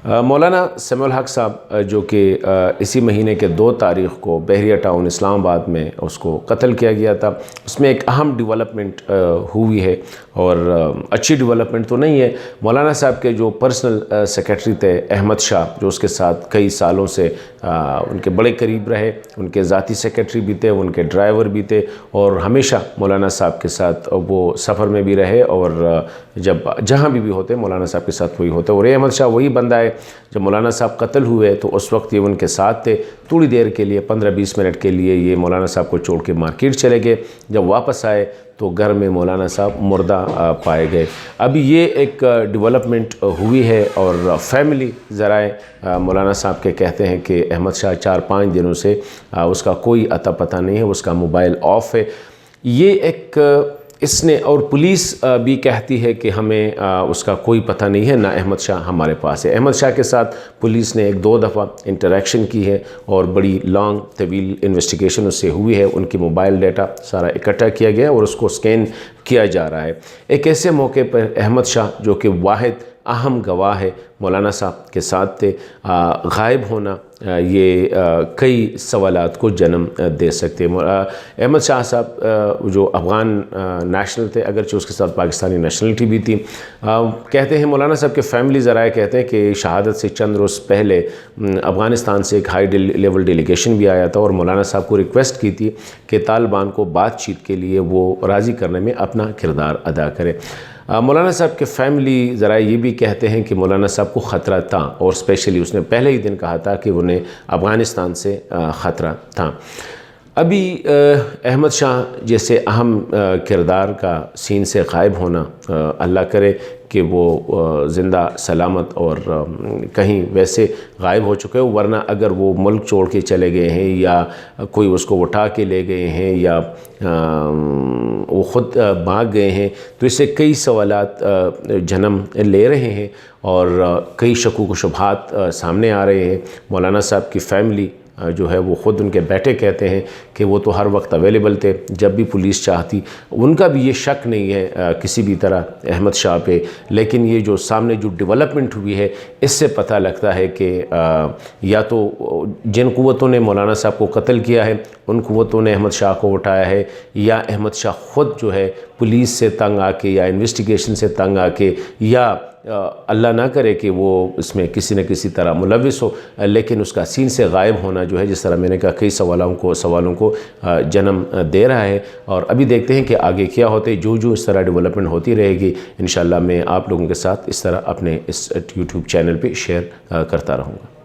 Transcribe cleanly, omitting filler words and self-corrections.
مولانا سمیع الحق صاحب جو کہ اسی مہینے کے 2 تاریخ کو بحریہ ٹاؤن اسلام آباد میں اس کو قتل کیا گیا تھا، اس میں ایک اہم ڈیولپمنٹ ہوئی ہے اور اچھی ڈیولپمنٹ تو نہیں ہے۔ مولانا صاحب کے جو پرسنل سیکرٹری تھے احمد شاہ، جو اس کے ساتھ کئی سالوں سے ان کے بڑے قریب رہے، ان کے ذاتی سیکرٹری بھی تھے، ان کے ڈرائیور بھی تھے، اور ہمیشہ مولانا صاحب کے ساتھ وہ سفر میں بھی رہے، اور جہاں بھی ہوتے مولانا صاحب کے ساتھ وہی ہوتے۔ اور یہ احمد شاہ وہی بندہ ہے، جب مولانا صاحب قتل ہوئے تو اس وقت یہ ان کے ساتھ تھے، تھوڑی دیر کے لیے 15-20 منٹ کے لیے یہ مولانا صاحب کو چھوڑ کے مارکیٹ چلے گئے۔ جب واپس آئے تو گھر میں مولانا صاحب مردہ پائے گئے۔ ابھی یہ ایک ڈیولپمنٹ ہوئی ہے، اور فیملی ذرائع مولانا صاحب کے کہتے ہیں کہ احمد شاہ 4-5 دنوں سے اس کا کوئی اتا پتہ نہیں ہے، اس کا موبائل آف ہے۔ یہ ایک اس نے، اور پولیس بھی کہتی ہے کہ ہمیں اس کا کوئی پتہ نہیں ہے، نہ احمد شاہ ہمارے پاس ہے۔ احمد شاہ کے ساتھ پولیس نے 1-2 دفعہ انٹریکشن کی ہے، اور بڑی طویل انویسٹیگیشن اس سے ہوئی ہے۔ ان کی موبائل ڈیٹا سارا اکٹھا کیا گیا اور اس کو سکین کیا جا رہا ہے۔ ایک ایسے موقع پر احمد شاہ جو کہ واحد اہم گواہ ہے، مولانا صاحب کے ساتھ تھے، غائب ہونا یہ کئی سوالات کو جنم دے سکتے ہیں۔ احمد شاہ صاحب جو افغان نیشنل تھے، اگرچہ اس کے ساتھ پاکستانی نیشنلٹی بھی تھی، کہتے ہیں مولانا صاحب کے فیملی ذرائع کہتے ہیں کہ شہادت سے چند روز پہلے افغانستان سے ایک ہائی لیول ڈیلیگیشن بھی آیا تھا، اور مولانا صاحب کو ریکویسٹ کی تھی کہ طالبان کو بات چیت کے لیے وہ راضی کرنے میں اپنا کردار ادا کرے۔ مولانا صاحب کے فیملی ذرائع یہ بھی کہتے ہیں کہ مولانا صاحب کو خطرہ تھا، اور اسپیشلی اس نے پہلے ہی دن کہا تھا کہ انہیں افغانستان سے خطرہ تھا۔ ابھی احمد شاہ جیسے اہم کردار کا سین سے غائب ہونا، اللہ کرے کہ وہ زندہ سلامت اور کہیں ویسے غائب ہو چکے ہو، ورنہ اگر وہ ملک چھوڑ کے چلے گئے ہیں، یا کوئی اس کو اٹھا کے لے گئے ہیں، یا وہ خود بھاگ گئے ہیں، تو اس سے کئی سوالات جنم لے رہے ہیں، اور کئی شکوک و شبہات سامنے آ رہے ہیں۔ مولانا صاحب کی فیملی جو ہے وہ خود ان کے بیٹے کہتے ہیں کہ وہ تو ہر وقت اویلیبل تھے جب بھی پولیس چاہتی۔ ان کا بھی یہ شک نہیں ہے کسی بھی طرح احمد شاہ پہ، لیکن یہ جو سامنے جو ڈیولپمنٹ ہوئی ہے، اس سے پتہ لگتا ہے کہ یا تو جن قوتوں نے مولانا صاحب کو قتل کیا ہے ان قوتوں نے احمد شاہ کو اٹھایا ہے، یا احمد شاہ خود جو ہے پولیس سے تنگ آ کے یا انویسٹیگیشن سے تنگ آ کے، یا اللہ نہ کرے کہ وہ اس میں کسی نہ کسی طرح ملوث ہو، لیکن اس کا سین سے غائب ہونا جو ہے، جس طرح میں نے کہا، کئی سوالوں کو جنم دے رہا ہے۔ اور ابھی دیکھتے ہیں کہ آگے کیا ہوتے، جو اس طرح ڈیولپمنٹ ہوتی رہے گی، انشاءاللہ میں آپ لوگوں کے ساتھ اس طرح اپنے اس یوٹیوب چینل پہ شیئر کرتا رہوں گا۔